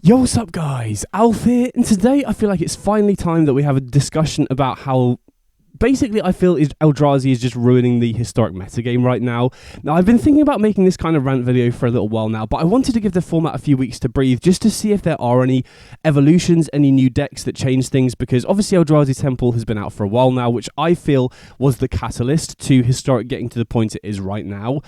Yo, what's up guys, Alf here, and today I feel like it's finally time that we have a discussion about how basically I feel Eldrazi is just ruining the historic metagame right now. Now, I've been thinking about making this kind of rant video for a little while now, but I wanted to give the format a few weeks to breathe just to see if there are any evolutions, any new decks that change things, because obviously Eldrazi Temple has been out for a while now, which I feel was the catalyst to historic getting to the point it is right now.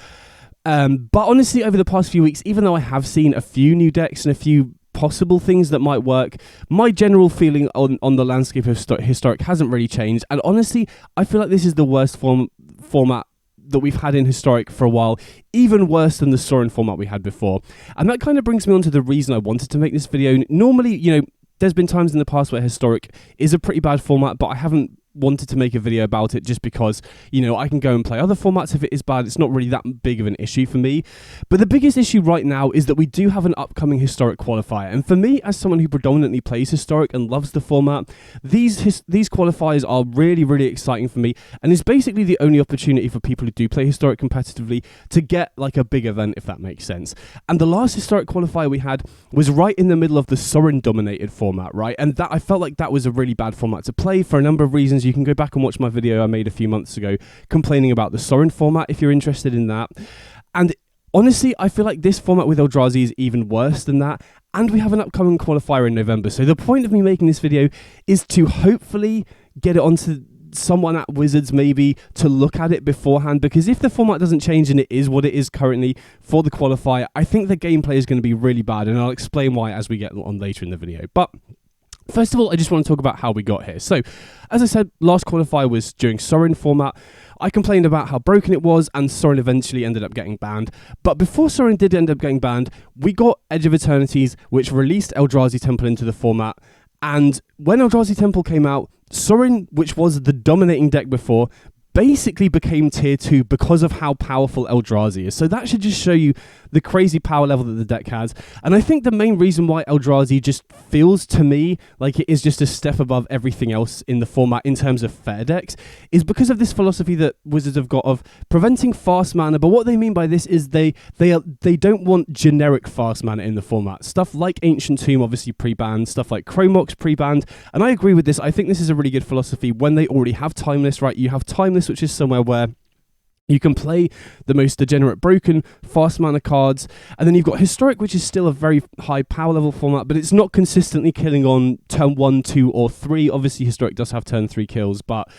But honestly, over the past few weeks, even though I have seen a few new decks and a few possible things that might work, my general feeling on the landscape of historic hasn't really changed, and honestly I feel like this is the worst format that we've had in historic for a while, even worse than the Sorin format we had before. And that kind of brings me on to the reason I wanted to make this video. Normally, there's been times in the past where historic is a pretty bad format, but I haven't wanted to make a video about it just because, I can go and play other formats if it is bad. It's not really that big of an issue for me. But the biggest issue right now is that we do have an upcoming historic qualifier. And for me, as someone who predominantly plays historic and loves the format, these qualifiers are really, really exciting for me. And it's basically the only opportunity for people who do play historic competitively to get like a big event, if that makes sense. And the last historic qualifier we had was right in the middle of the Sorin dominated format, right? And that I felt like that was a really bad format to play for a number of reasons. You can go back and watch my video I made a few months ago complaining about the Sorin format if you're interested in that. And honestly, I feel like this format with Eldrazi is even worse than that. And we have an upcoming qualifier in November. So the point of me making this video is to hopefully get it onto someone at Wizards maybe to look at it beforehand, because if the format doesn't change and it is what it is currently for the qualifier, I think the gameplay is going to be really bad, and I'll explain why as we get on later in the video. But first of all, I just want to talk about how we got here. So, as I said, last qualifier was during Sorin format. I complained about how broken it was, and Sorin eventually ended up getting banned. But before Sorin did end up getting banned, we got Edge of Eternities, which released Eldrazi Temple into the format. And when Eldrazi Temple came out, Sorin, which was the dominating deck before, basically became tier 2 because of how powerful Eldrazi is. So that should just show you the crazy power level that the deck has. And I think the main reason why Eldrazi just feels to me like it is just a step above everything else in the format in terms of fair decks is because of this philosophy that Wizards have got of preventing fast mana. But what they mean by this is they don't want generic fast mana in the format. Stuff like Ancient Tomb obviously pre-banned, stuff like Chromox pre-banned. And I agree with this. I think this is a really good philosophy when they already have Timeless, right? You have Timeless, which is somewhere where you can play the most degenerate broken fast mana cards, and then you've got Historic, which is still a very high power level format, but it's not consistently killing on turn 1, 2, or 3. Obviously, Historic does have turn 3 kills, but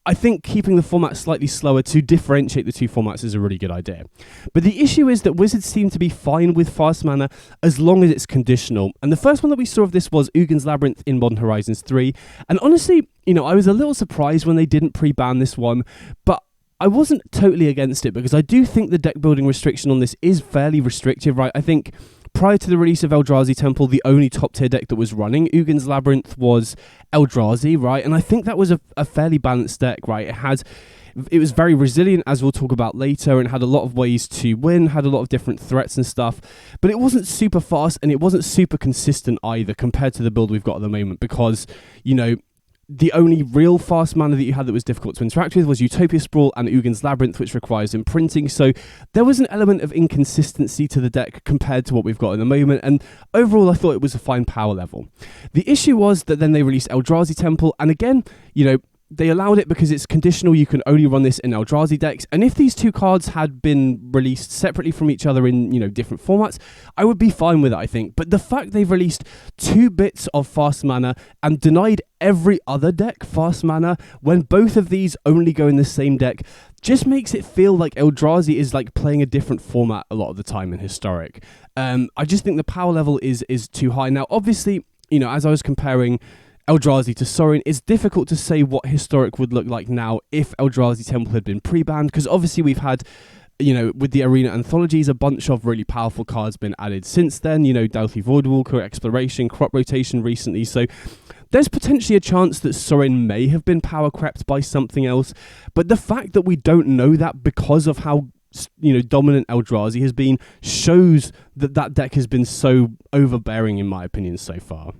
I think keeping the format slightly slower to differentiate the two formats is a really good idea. But the issue is that Wizards seem to be fine with fast mana as long as it's conditional. And the first one that we saw of this was Ugin's Labyrinth in Modern Horizons 3. And honestly, I was a little surprised when they didn't pre-ban this one, but I wasn't totally against it because I do think the deck building restriction on this is fairly restrictive, right? I think prior to the release of Eldrazi Temple, the only top tier deck that was running Ugin's Labyrinth was Eldrazi, right? And I think that was a fairly balanced deck, right? It was very resilient, as we'll talk about later, and had a lot of ways to win, had a lot of different threats and stuff, but it wasn't super fast and it wasn't super consistent either compared to the build we've got at the moment because, the only real fast mana that you had that was difficult to interact with was Utopia Sprawl and Ugin's Labyrinth, which requires imprinting. So there was an element of inconsistency to the deck compared to what we've got at the moment. And overall, I thought it was a fine power level. The issue was that then they released Eldrazi Temple. And again, they allowed it because it's conditional. You can only run this in Eldrazi decks. And if these two cards had been released separately from each other in, different formats, I would be fine with it, I think. But the fact they've released 2 bits of fast mana and denied every other deck fast mana when both of these only go in the same deck just makes it feel like Eldrazi is like playing a different format a lot of the time in Historic. I just think the power level is too high. Now, obviously, as I was comparing Eldrazi to Sorin, it's difficult to say what Historic would look like now if Eldrazi Temple had been pre-banned, because obviously we've had, with the Arena Anthologies, a bunch of really powerful cards been added since then, Delphi Voidwalker, Exploration, Crop Rotation recently, so there's potentially a chance that Sorin may have been power crept by something else, but the fact that we don't know that because of how dominant Eldrazi has been shows that deck has been so overbearing in my opinion so far.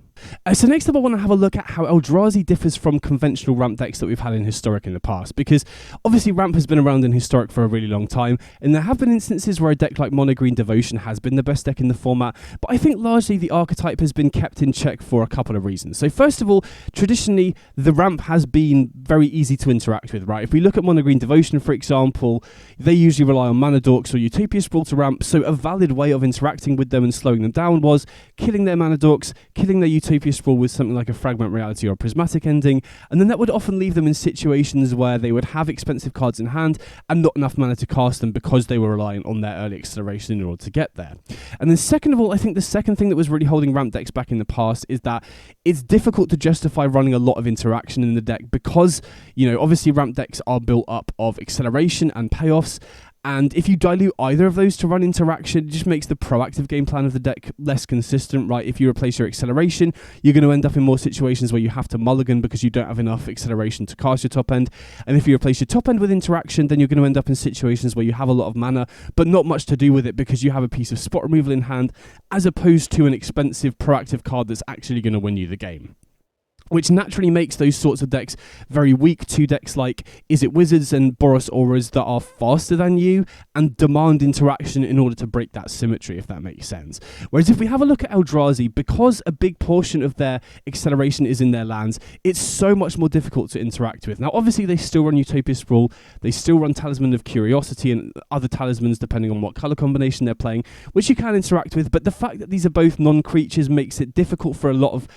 So next up, I want to have a look at how Eldrazi differs from conventional ramp decks that we've had in Historic in the past, because obviously ramp has been around in Historic for a really long time, and there have been instances where a deck like Mono Green Devotion has been the best deck in the format, but I think largely the archetype has been kept in check for a couple of reasons. So first of all, traditionally, the ramp has been very easy to interact with, right? If we look at Mono Green Devotion, for example, they usually rely on Mana Dorks or Utopia Sprawl to ramp, so a valid way of interacting with them and slowing them down was killing their Mana Dorks, killing their Utopia Sprawl with something like a Fragment Reality or a Prismatic Ending, and then that would often leave them in situations where they would have expensive cards in hand and not enough mana to cast them because they were reliant on their early acceleration in order to get there. And then second of all, I think the second thing that was really holding ramp decks back in the past is that it's difficult to justify running a lot of interaction in the deck because, obviously ramp decks are built up of acceleration and payoffs, and if you dilute either of those to run interaction, it just makes the proactive game plan of the deck less consistent, right? If you replace your acceleration, you're going to end up in more situations where you have to mulligan because you don't have enough acceleration to cast your top end. And if you replace your top end with interaction, then you're going to end up in situations where you have a lot of mana, but not much to do with it because you have a piece of spot removal in hand, as opposed to an expensive proactive card that's actually going to win you the game, which naturally makes those sorts of decks very weak to decks like Izzet Wizards and Boros Auras that are faster than you and demand interaction in order to break that symmetry, if that makes sense. Whereas if we have a look at Eldrazi, because a big portion of their acceleration is in their lands, it's so much more difficult to interact with. Now, obviously, they still run Utopia Sprawl, they still run Talisman of Curiosity and other talismans depending on what colour combination they're playing, which you can interact with, but the fact that these are both non-creatures makes it difficult for a lot of,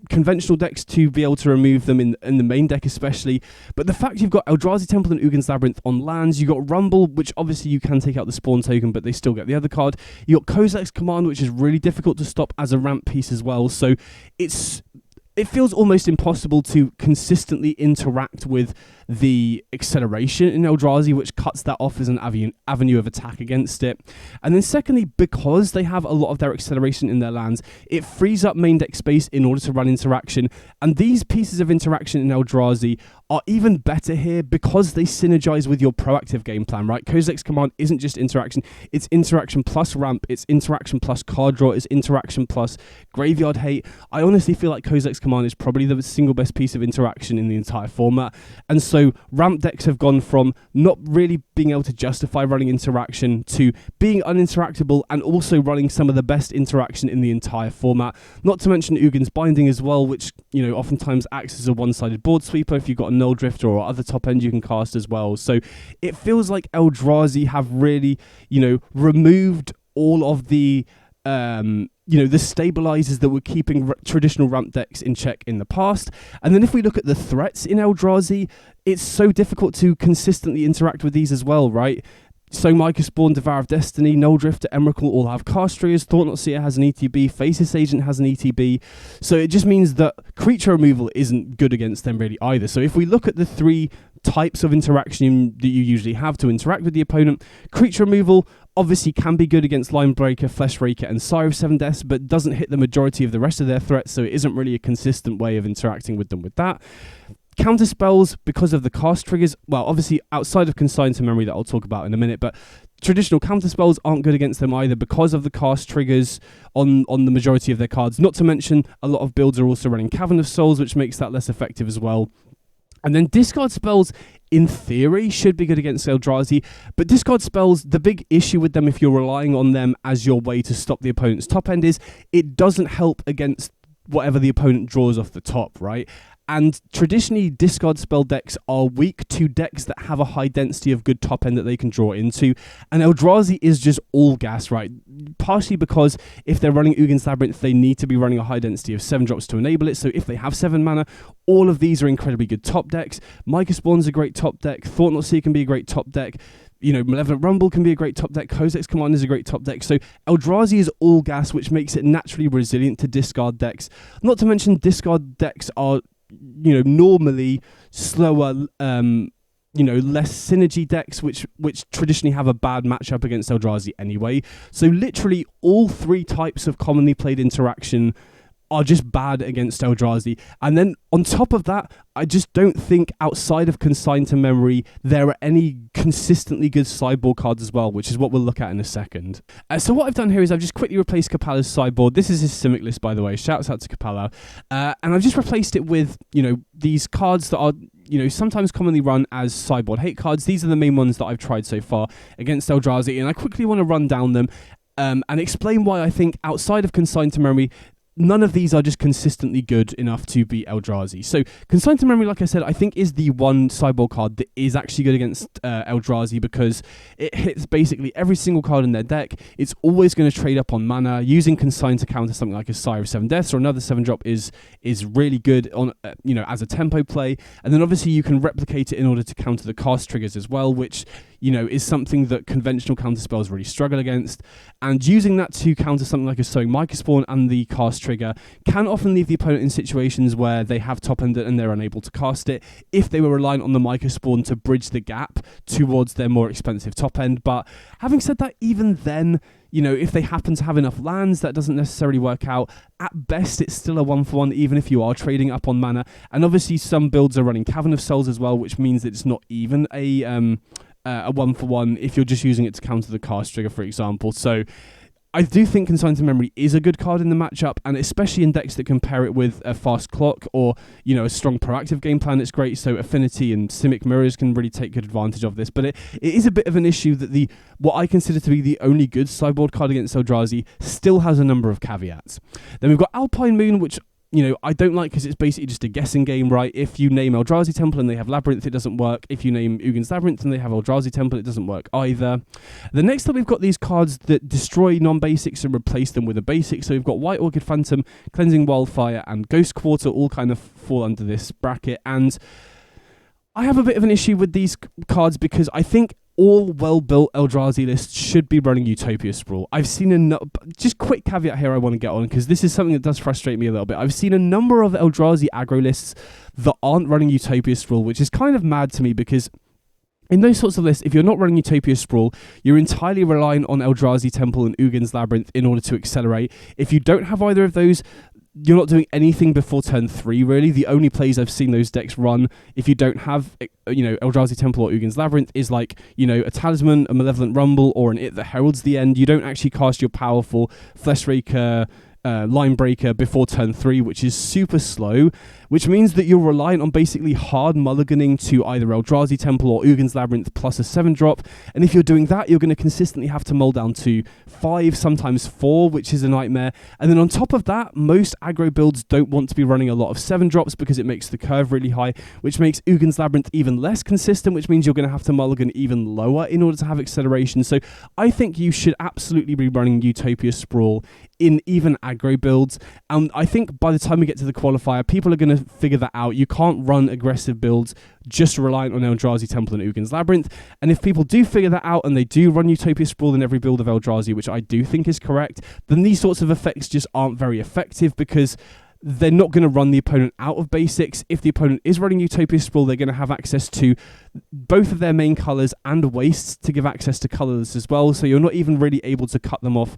conventional decks to be able to remove them in the main deck especially. But the fact you've got Eldrazi Temple and Ugin's Labyrinth on lands, you've got Rumble, which obviously you can take out the spawn token, but they still get the other card. You've got Kozilek's Command, which is really difficult to stop as a ramp piece as well. So it feels almost impossible to consistently interact with the acceleration in Eldrazi, which cuts that off as an avenue of attack against it. And then secondly, because they have a lot of their acceleration in their lands, it frees up main deck space in order to run interaction. And these pieces of interaction in Eldrazi are even better here because they synergize with your proactive game plan, right? Kozilek's Command isn't just interaction, it's interaction plus ramp, it's interaction plus card draw, it's interaction plus graveyard hate. I honestly feel like Kozilek's Command is probably the single best piece of interaction in the entire format. And so ramp decks have gone from not really being able to justify running interaction to being uninteractable and also running some of the best interaction in the entire format. Not to mention Ugin's Binding as well, which oftentimes acts as a one-sided board sweeper if you've got a Null Drifter or other top end you can cast as well. So it feels like Eldrazi have really removed all of the the stabilizers that were keeping traditional ramp decks in check in the past. And then if we look at the threats in Eldrazi, it's so difficult to consistently interact with these as well, right? So Micah Spawn, Devour of Destiny, Null Drifter, Emrakul all have cast triggers, Thought-Knot Seer has an ETB, Faceless Agent has an ETB, so it just means that creature removal isn't good against them really either. So if we look at the three types of interaction that you usually have to interact with the opponent, creature removal obviously can be good against Linebreaker, Fleshraker and Sire of Seven Deaths, but doesn't hit the majority of the rest of their threats, so it isn't really a consistent way of interacting with them with that. Counter spells, because of the cast triggers, well, obviously outside of Consign to Memory that I'll talk about in a minute, but traditional counter spells aren't good against them either because of the cast triggers on the majority of their cards. Not to mention, a lot of builds are also running Cavern of Souls, which makes that less effective as well. And then discard spells, in theory, should be good against Eldrazi, but discard spells, the big issue with them if you're relying on them as your way to stop the opponent's top end is it doesn't help against whatever the opponent draws off the top, right? And traditionally, discard spell decks are weak to decks that have a high density of good top end that they can draw into. And Eldrazi is just all gas, right? Partially because if they're running Ugin's Labyrinth, they need to be running a high density of 7 drops to enable it. So if they have 7 mana, all of these are incredibly good top decks. Micah Spawn's a great top deck. Thought-Knot Seer can be a great top deck. Malevolent Rumble can be a great top deck. Kozilek's Command is a great top deck. So Eldrazi is all gas, which makes it naturally resilient to discard decks. Not to mention, discard decks are normally slower, less synergy decks, which traditionally have a bad matchup against Eldrazi anyway. So literally all three types of commonly played interaction are just bad against Eldrazi. And then on top of that, I just don't think outside of Consign to Memory there are any consistently good sideboard cards as well, which is what we'll look at in a second. So what I've done here is I've just quickly replaced Capala's sideboard. This is his Simic list, by the way. Shouts out to Capala. And I've just replaced it with, these cards that are, sometimes commonly run as sideboard hate cards. These are the main ones that I've tried so far against Eldrazi, and I quickly want to run down them and explain why I think outside of Consign to Memory, none of these are just consistently good enough to beat Eldrazi. So Consign to Memory, like I said, I think is the one sideboard card that is actually good against Eldrazi, because it hits basically every single card in their deck. It's always going to trade up on mana. Using Consign to counter something like a Sire of Seven Deaths or another 7-drop is really good on as a tempo play. And then obviously you can replicate it in order to counter the cast triggers as well, which is something that conventional counter spells really struggle against. And using that to counter something like a Sowing Mica Spawn and the cast trigger can often leave the opponent in situations where they have top end and they're unable to cast it if they were reliant on the Mica Spawn to bridge the gap towards their more expensive top end. But having said that, even then, if they happen to have enough lands, that doesn't necessarily work out. At best, it's still a 1-for-1, even if you are trading up on mana. And obviously some builds are running Cavern of Souls as well, which means that it's not even a 1-for-1 if you're just using it to counter the cast trigger, for example. So I do think Consign to Memory is a good card in the matchup, and especially in decks that can pair it with a fast clock or a strong proactive game plan, it's great. So Affinity and Simic Mirrors can really take good advantage of this. But it is a bit of an issue that what I consider to be the only good sideboard card against Eldrazi still has a number of caveats. Then we've got Alpine Moon, which I don't like because it's basically just a guessing game, right? If you name Eldrazi Temple and they have Labyrinth, it doesn't work. If you name Ugin's Labyrinth and they have Eldrazi Temple, it doesn't work either. The next up, we've got these cards that destroy non-basics and replace them with a basic. So we've got White Orchid Phantom, Cleansing Wildfire, and Ghost Quarter all kind of fall under this bracket. And I have a bit of an issue with these cards because I think all well-built Eldrazi lists should be running Utopia Sprawl. I've seen just quick caveat here I want to get on, because this is something that does frustrate me a little bit. I've seen a number of Eldrazi aggro lists that aren't running Utopia Sprawl, which is kind of mad to me, because in those sorts of lists, if you're not running Utopia Sprawl, you're entirely relying on Eldrazi Temple and Ugin's Labyrinth in order to accelerate. If you don't have either of those, you're not doing anything before turn 3, really. The only plays I've seen those decks run, if you don't have, Eldrazi Temple or Ugin's Labyrinth, is like, a Talisman, a Malevolent Rumble, or an It that heralds the end. You don't actually cast your powerful Fleshraker, Line Breaker before turn 3, which is super slow, which means that you're reliant on basically hard mulliganing to either Eldrazi Temple or Ugin's Labyrinth plus a 7-drop, and if you're doing that, you're going to consistently have to mull down to 5, sometimes 4, which is a nightmare. And then on top of that, most aggro builds don't want to be running a lot of 7-drops because it makes the curve really high, which makes Ugin's Labyrinth even less consistent, which means you're going to have to mulligan even lower in order to have acceleration. So I think you should absolutely be running Utopia Sprawl in even aggro builds. And I think by the time we get to the qualifier, people are going to figure that out. You can't run aggressive builds just reliant on Eldrazi Temple and Ugin's Labyrinth. And if people do figure that out and they do run Utopia Sprawl in every build of Eldrazi, which I do think is correct, then these sorts of effects just aren't very effective, because they're not going to run the opponent out of basics. If the opponent is running Utopia Sprawl, they're going to have access to both of their main colours and wastes to give access to colourless as well. So you're not even really able to cut them off,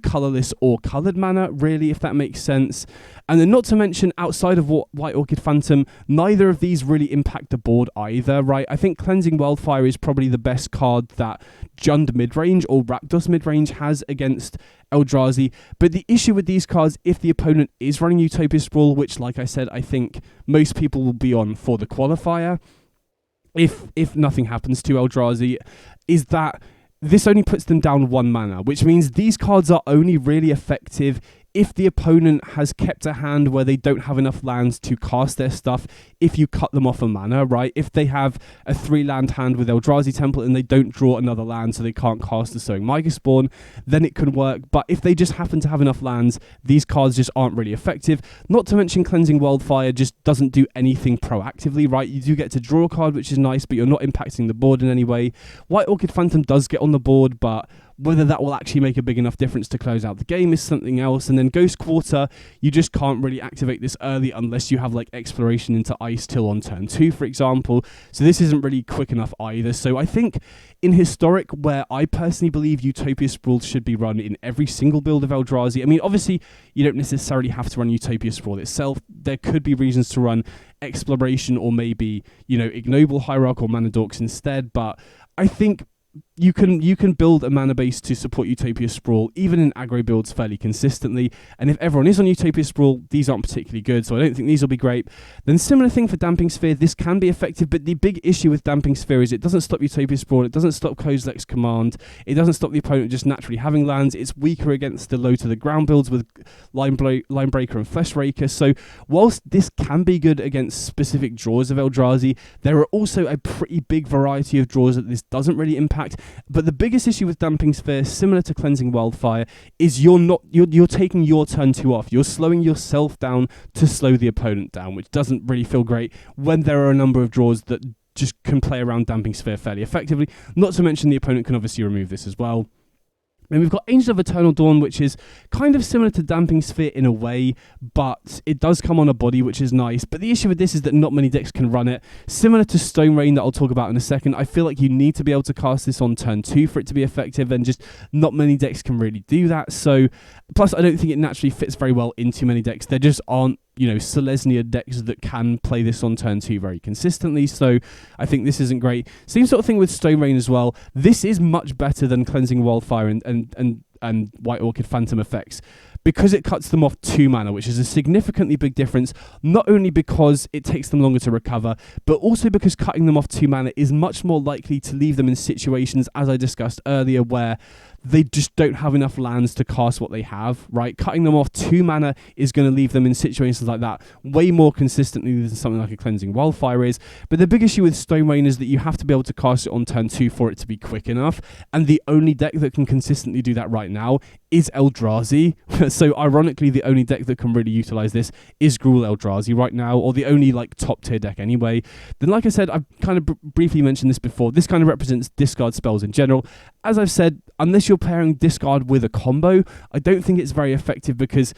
colourless or coloured mana, really, if that makes sense. And then not to mention, outside of White Orchid Phantom, neither of these really impact the board either, right? I think Cleansing Wildfire is probably the best card that Jund midrange or Rakdos midrange has against Eldrazi. But the issue with these cards, if the opponent is running Utopia Sprawl, which, like I said, I think most people will be on for the qualifier, if nothing happens to Eldrazi, is that this only puts them down 1 mana, which means these cards are only really effective if the opponent has kept a hand where they don't have enough lands to cast their stuff, if you cut them off a mana, right? If they have a 3-land hand with Eldrazi Temple and they don't draw another land so they can't cast the Sowing Mica Spawn, then it can work. But if they just happen to have enough lands, these cards just aren't really effective. Not to mention Cleansing Wildfire just doesn't do anything proactively, right? You do get to draw a card, which is nice, but you're not impacting the board in any way. White Orchid Phantom does get on the board, but Whether that will actually make a big enough difference to close out the game is something else. And then Ghost Quarter, you just can't really activate this early unless you have like Exploration into Ice Till on turn 2, for example. So this isn't really quick enough either. So I think in Historic, where I personally believe Utopia Sprawl should be run in every single build of Eldrazi, I mean, obviously, you don't necessarily have to run Utopia Sprawl itself. There could be reasons to run Exploration or maybe, Ignoble Hierarch or Mana Dorks instead, but I think you can build a mana base to support Utopia Sprawl, even in aggro builds, fairly consistently. And if everyone is on Utopia Sprawl, these aren't particularly good, so I don't think these will be great. Then similar thing for Damping Sphere. This can be effective, but the big issue with Damping Sphere is it doesn't stop Utopia Sprawl, it doesn't stop Kozilek's Command, it doesn't stop the opponent just naturally having lands. It's weaker against the low to the ground builds with Linebreaker and Fleshraker. So whilst this can be good against specific draws of Eldrazi, there are also a pretty big variety of draws that this doesn't really impact. But the biggest issue with Damping Sphere, similar to Cleansing Wildfire, is you're taking your turn 2 off. You're slowing yourself down to slow the opponent down, which doesn't really feel great when there are a number of draws that just can play around Damping Sphere fairly effectively. Not to mention the opponent can obviously remove this as well. And we've got Angel of Eternal Dawn, which is kind of similar to Damping Sphere in a way, but it does come on a body, which is nice. But the issue with this is that not many decks can run it. Similar to Stone Rain that I'll talk about in a second, I feel like you need to be able to cast this on turn 2 for it to be effective, and just not many decks can really do that. So, plus I don't think it naturally fits very well into many decks. There just aren't Selesnya decks that can play this on turn 2 very consistently, so I think this isn't great. Same sort of thing with Stone Rain as well. This is much better than Cleansing Wildfire and White Orchid Phantom effects, because it cuts them off 2 mana, which is a significantly big difference, not only because it takes them longer to recover, but also because cutting them off 2 mana is much more likely to leave them in situations, as I discussed earlier, where they just don't have enough lands to cast what they have, right? Cutting them off 2 mana is going to leave them in situations like that way more consistently than something like a Cleansing Wildfire is. But the big issue with Stone Rain is that you have to be able to cast it on turn 2 for it to be quick enough, and the only deck that can consistently do that right now is Eldrazi. So ironically, the only deck that can really utilize this is Gruul Eldrazi right now, or the only top tier deck anyway. Then, like I said, I've kind of briefly mentioned this before, this kind of represents discard spells in general. As I've said, unless you're pairing discard with a combo, I don't think it's very effective, because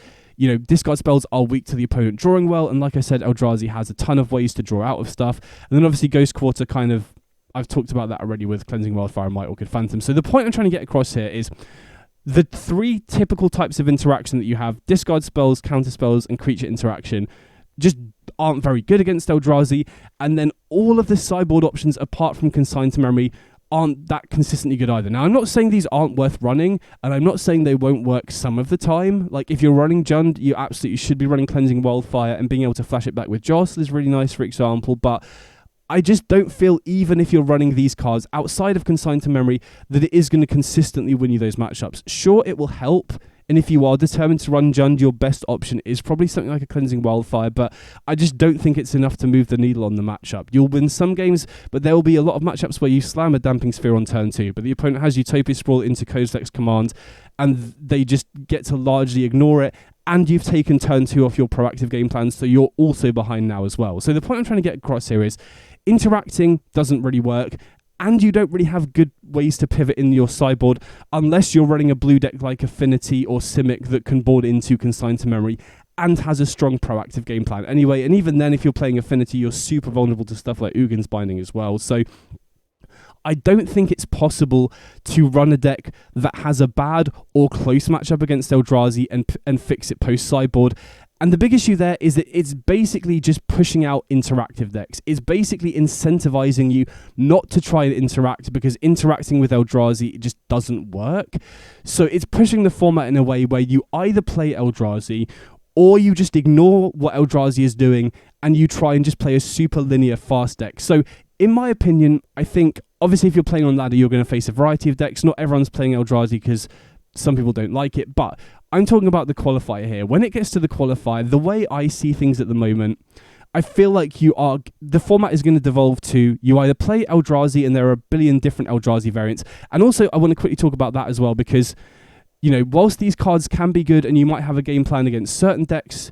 discard spells are weak to the opponent drawing well, and like I said, Eldrazi has a ton of ways to draw out of stuff. And then obviously Ghost Quarter I've talked about that already with Cleansing Wildfire and White Orchid Phantom. So the point I'm trying to get across here is the 3 typical types of interaction that you have, discard spells, counter spells, and creature interaction, just aren't very good against Eldrazi. And then all of the sideboard options, apart from Consign to Memory, aren't that consistently good either. Now, I'm not saying these aren't worth running, and I'm not saying they won't work some of the time. Like, if you're running Jund, you absolutely should be running Cleansing Wildfire, and being able to flash it back with Jostle is really nice, for example. But I just don't feel, even if you're running these cards outside of Consign to Memory, that it is going to consistently win you those matchups. Sure, it will help, and if you are determined to run Jund, your best option is probably something like a Cleansing Wildfire, but I just don't think it's enough to move the needle on the matchup. You'll win some games, but there will be a lot of matchups where you slam a Damping Sphere on turn 2, but the opponent has Utopia Sprawl into Kozilek's Command, and they just get to largely ignore it, and you've taken turn 2 off your proactive game plan, so you're also behind now as well. So the point I'm trying to get across here is interacting doesn't really work, and you don't really have good ways to pivot in your sideboard unless you're running a blue deck like Affinity or Simic that can board into Consign to Memory and has a strong proactive game plan anyway. And even then, if you're playing Affinity, you're super vulnerable to stuff like Ugin's Binding as well. So I don't think it's possible to run a deck that has a bad or close matchup against Eldrazi and fix it post-sideboard. And the big issue there is that it's basically just pushing out interactive decks. It's basically incentivizing you not to try and interact, because interacting with Eldrazi just doesn't work. So it's pushing the format in a way where you either play Eldrazi, or you just ignore what Eldrazi is doing and you try and just play a super linear fast deck. So in my opinion, I think, obviously, if you're playing on ladder, you're going to face a variety of decks. Not everyone's playing Eldrazi because some people don't like it, but I'm talking about the qualifier here. When it gets to the qualifier, the way I see things at the moment, I feel like the format is going to devolve to, you either play Eldrazi, and there are a billion different Eldrazi variants. And also, I want to quickly talk about that as well, because, whilst these cards can be good and you might have a game plan against certain decks,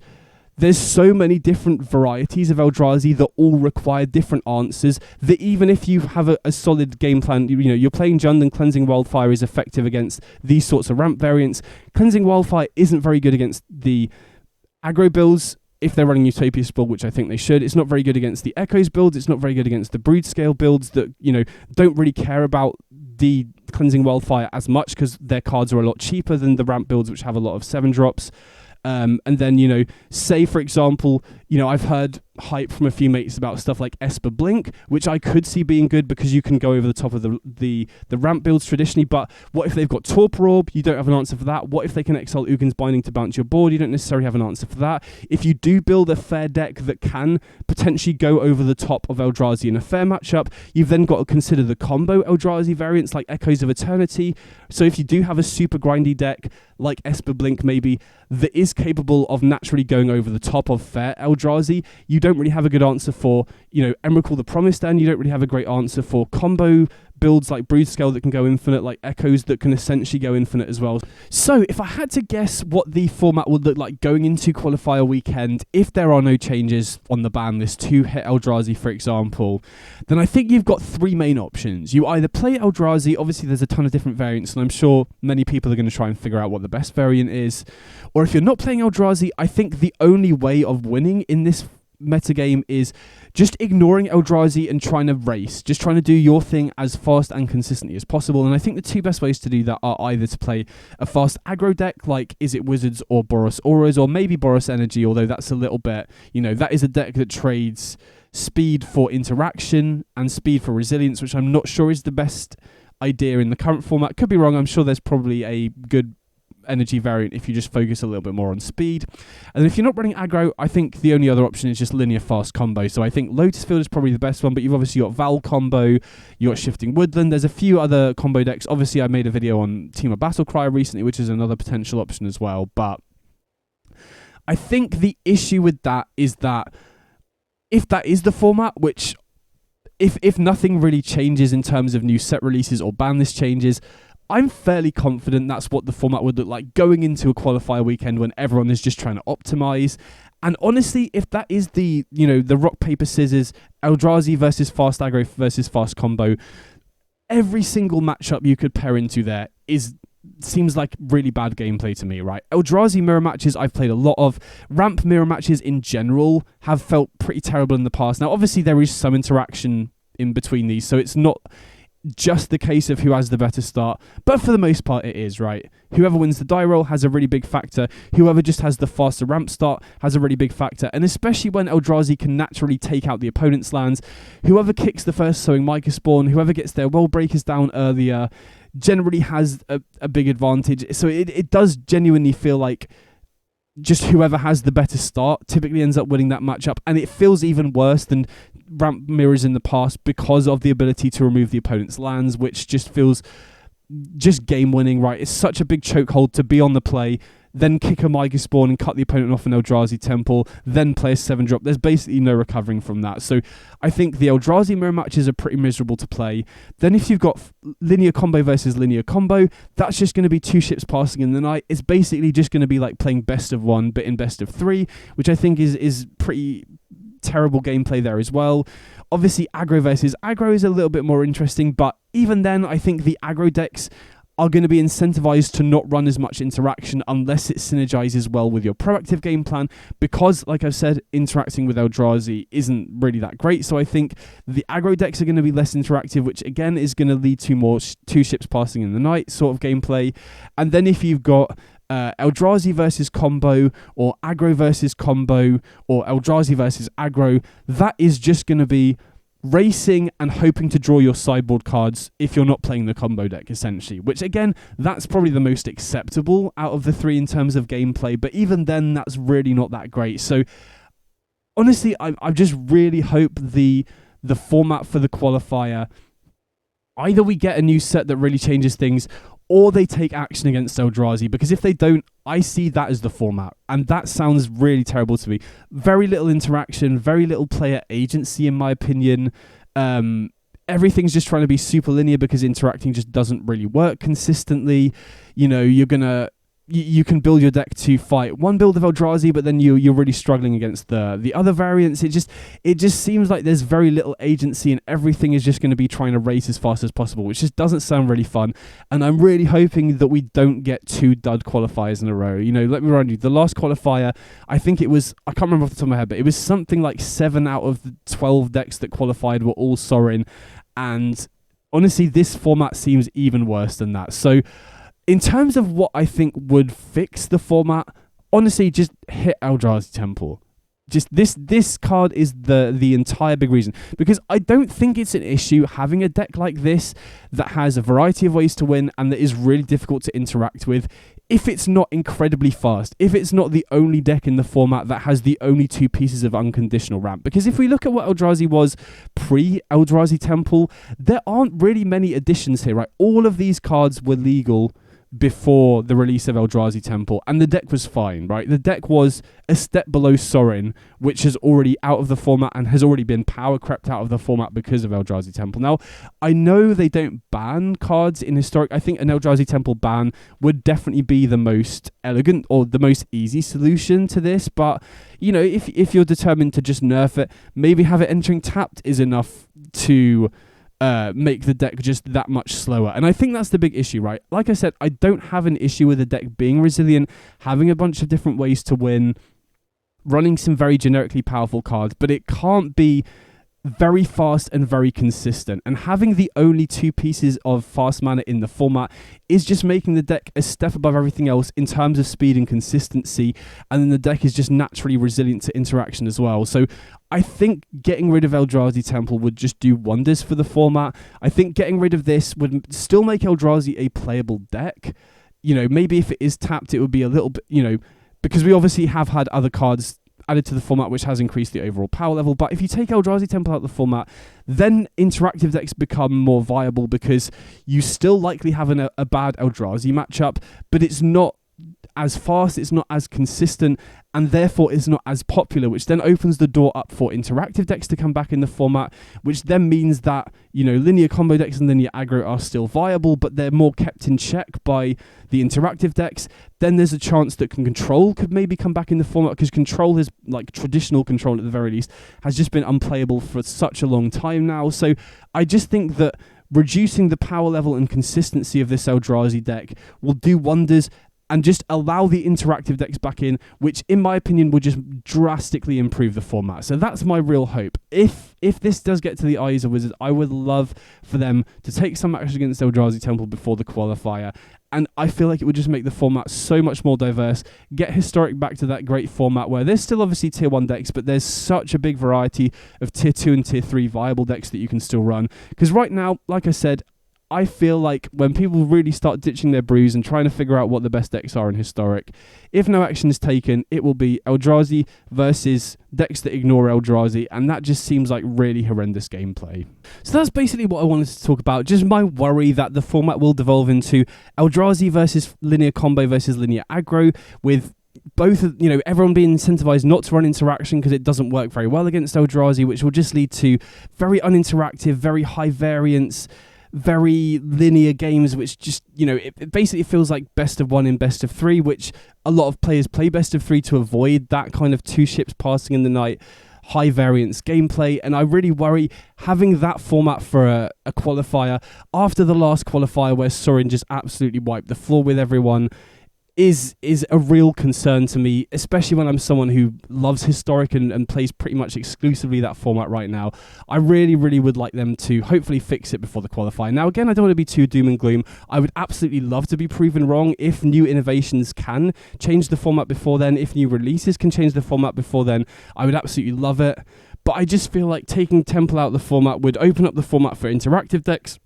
there's so many different varieties of Eldrazi that all require different answers, that even if you have a solid game plan, you're playing Jund and Cleansing Wildfire is effective against these sorts of ramp variants. Cleansing Wildfire isn't very good against the aggro builds if they're running Utopia's build, which I think they should. It's not very good against the Echoes builds. It's not very good against the Brood Scale builds that, don't really care about the Cleansing Wildfire as much because their cards are a lot cheaper than the ramp builds, which have a lot of 7-drops. And then, say, for example, I've heard hype from a few mates about stuff like Esper Blink, which I could see being good because you can go over the top of the ramp builds traditionally. But what if they've got Torpor Orb? You don't have an answer for that. What if they can exile Ugin's Binding to bounce your board? You don't necessarily have an answer for that. If you do build a fair deck that can potentially go over the top of Eldrazi in a fair matchup, you've then got to consider the combo Eldrazi variants like Echoes of Eternity. So if you do have a super grindy deck like Esper Blink maybe that is capable of naturally going over the top of fair Eldrazi, you don't really have a good answer for, Emrakul the Promised End. You don't really have a great answer for combo builds like Brood Scale that can go infinite, like Echoes that can essentially go infinite as well. So if I had to guess what the format would look like going into Qualifier weekend, if there are no changes on the ban list to hit Eldrazi, for example, then I think you've got 3 main options. You either play Eldrazi, obviously there's a ton of different variants, and I'm sure many people are going to try and figure out what the best variant is. Or if you're not playing Eldrazi, I think the only way of winning in this metagame is just ignoring Eldrazi and trying to race, just trying to do your thing as fast and consistently as possible. And I think the 2 best ways to do that are either to play a fast aggro deck like Is It Wizards or Boros Auras, or maybe Boros Energy, although that's a little bit, that is a deck that trades speed for interaction and speed for resilience, which I'm not sure is the best idea in the current format. Could be wrong. I'm sure there's probably a good energy variant if you just focus a little bit more on speed. And if you're not running aggro, I think the only other option is just linear fast combo. So I think Lotus Field is probably the best one, but you've obviously got Val combo, you got Shifting Woodland, there's a few other combo decks. Obviously I made a video on Team of Battlecry recently, which is another potential option as well. But I think the issue with that is that if that is the format, which if nothing really changes in terms of new set releases or ban list changes, I'm fairly confident that's what the format would look like going into a qualifier weekend when everyone is just trying to optimize. And honestly, if that is the rock, paper, scissors, Eldrazi versus fast aggro versus fast combo, every single matchup you could pair into there seems like really bad gameplay to me, right? Eldrazi mirror matches I've played a lot of. Ramp mirror matches in general have felt pretty terrible in the past. Now, obviously, there is some interaction in between these, so it's not just the case of who has the better start, but for the most part it is, right? Whoever wins the die roll has a really big factor. Whoever just has the faster ramp start has a really big factor, and especially when Eldrazi can naturally take out the opponent's lands, whoever kicks the first sowing Micah Spawn, whoever gets their World Breakers down earlier, generally has a big advantage. So it does genuinely feel like just whoever has the better start typically ends up winning that matchup, and it feels even worse than ramp mirrors in the past because of the ability to remove the opponent's lands, which just feels just game winning, right? It's such a big chokehold to be on the play, then kick a Micah Spawn and cut the opponent off an Eldrazi Temple, then play a 7-drop. There's basically no recovering from that. So I think the Eldrazi mirror matches are pretty miserable to play. Then if you've got linear combo versus linear combo, that's just going to be 2 ships passing in the night. It's basically just going to be like playing best of 1 but in best of 3, which I think is pretty terrible gameplay there as well. Obviously aggro versus aggro is a little bit more interesting, but even then I think the aggro decks are going to be incentivized to not run as much interaction unless it synergizes well with your proactive game plan, because, like I've said, interacting with Eldrazi isn't really that great. So I think the aggro decks are going to be less interactive, which again is going to lead to more 2 ships passing in the night sort of gameplay. And then if you've got Eldrazi versus combo, or aggro versus combo, or Eldrazi versus aggro, that is just going to be racing and hoping to draw your sideboard cards if you're not playing the combo deck, essentially, which again, that's probably the most acceptable out of the 3 in terms of gameplay, but even then that's really not that great. So honestly, I just really hope the format for the qualifier, either we get a new set that really changes things, or they take action against Eldrazi, because if they don't, I see that as the format, and that sounds really terrible to me. Very little interaction, very little player agency in my opinion. Everything's just trying to be super linear because interacting just doesn't really work consistently. You're gonna you can build your deck to fight one build of Eldrazi, but then you're really struggling against the other variants. It just seems like there's very little agency, and everything is just going to be trying to race as fast as possible, which just doesn't sound really fun. And I'm really hoping that we don't get 2 dud qualifiers in a row. You know, let me remind you, the last qualifier, I think it was, I can't remember off the top of my head, but it was something like 7 out of the 12 decks that qualified were all Sorin. And honestly, this format seems even worse than that. So in terms of what I think would fix the format, honestly, just hit Eldrazi Temple. Just this card is the entire big reason, because I don't think it's an issue having a deck like this that has a variety of ways to win and that is really difficult to interact with if it's not incredibly fast, if it's not the only deck in the format that has the only 2 pieces of unconditional ramp. Because if we look at what Eldrazi was pre-Eldrazi Temple, there aren't really many additions here, right? All of these cards were legal before the release of Eldrazi Temple, and the deck was fine, right? The deck was a step below Sorin, which is already out of the format and has already been power crept out of the format because of Eldrazi Temple. Now, I know they don't ban cards in Historic. I think an Eldrazi Temple ban would definitely be the most elegant or the most easy solution to this, but, you know, if you're determined to just nerf it, maybe have it entering tapped is enough to make the deck just that much slower. And I think that's the big issue, right? Like I said, I don't have an issue with the deck being resilient, having a bunch of different ways to win, running some very generically powerful cards, but it can't be very fast and very consistent. And having the only 2 pieces of fast mana in the format is just making the deck a step above everything else in terms of speed and consistency, and then the deck is just naturally resilient to interaction as well. So I think getting rid of Eldrazi Temple would just do wonders for the format. I think getting rid of this would still make Eldrazi a playable deck. You know, maybe if it is tapped, it would be a little bit, you know, because we obviously have had other cards added to the format which has increased the overall power level. But if you take Eldrazi Temple out of the format, then interactive decks become more viable, because you still likely have a bad Eldrazi matchup, but it's not as fast, it's not as consistent, and therefore it's not as popular, which then opens the door up for interactive decks to come back in the format, which then means that, you know, linear combo decks and linear aggro are still viable, but they're more kept in check by the interactive decks. Then there's a chance that control could maybe come back in the format, because control is, like traditional control at the very least, has just been unplayable for such a long time now. So I just think that reducing the power level and consistency of this Eldrazi deck will do wonders and just allow the interactive decks back in, which in my opinion would just drastically improve the format. So that's my real hope. If this does get to the eyes of Wizards, I would love for them to take some action against Eldrazi Temple before the qualifier. And I feel like it would just make the format so much more diverse, get Historic back to that great format where there's still obviously tier 1 decks, but there's such a big variety of tier 2 and tier 3 viable decks that you can still run. Because right now, like I said, I feel like when people really start ditching their brews and trying to figure out what the best decks are in Historic, if no action is taken, it will be Eldrazi versus decks that ignore Eldrazi, and that just seems like really horrendous gameplay. So that's basically what I wanted to talk about, just my worry that the format will devolve into Eldrazi versus linear combo versus linear aggro, with both, you know, everyone being incentivized not to run interaction because it doesn't work very well against Eldrazi, which will just lead to very uninteractive, very high variance, very linear games, which just, you know, it basically feels like best of 1 in best of 3, which a lot of players play best of 3 to avoid that kind of 2 ships passing in the night, high variance gameplay. And I really worry having that format for a qualifier after the last qualifier where Sorin just absolutely wiped the floor with everyone is a real concern to me, especially when I'm someone who loves Historic and plays pretty much exclusively that format right now. I really, really would like them to hopefully fix it before the qualifier. Now, again, I don't want to be too doom and gloom. I would absolutely love to be proven wrong. If new innovations can change the format before then, if new releases can change the format before then, I would absolutely love it. But I just feel like taking Temple out of the format would open up the format for interactive decks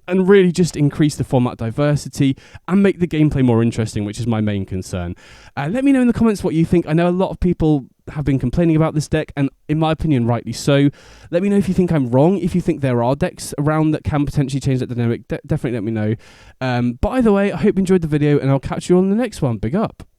and really just increase the format diversity and make the gameplay more interesting, which is my main concern. Let me know in the comments what you think. I know a lot of people have been complaining about this deck, and in my opinion, rightly so. Let me know if you think I'm wrong, if you think there are decks around that can potentially change that dynamic. Definitely let me know. But either way, I hope you enjoyed the video, and I'll catch you on the next one. Big up.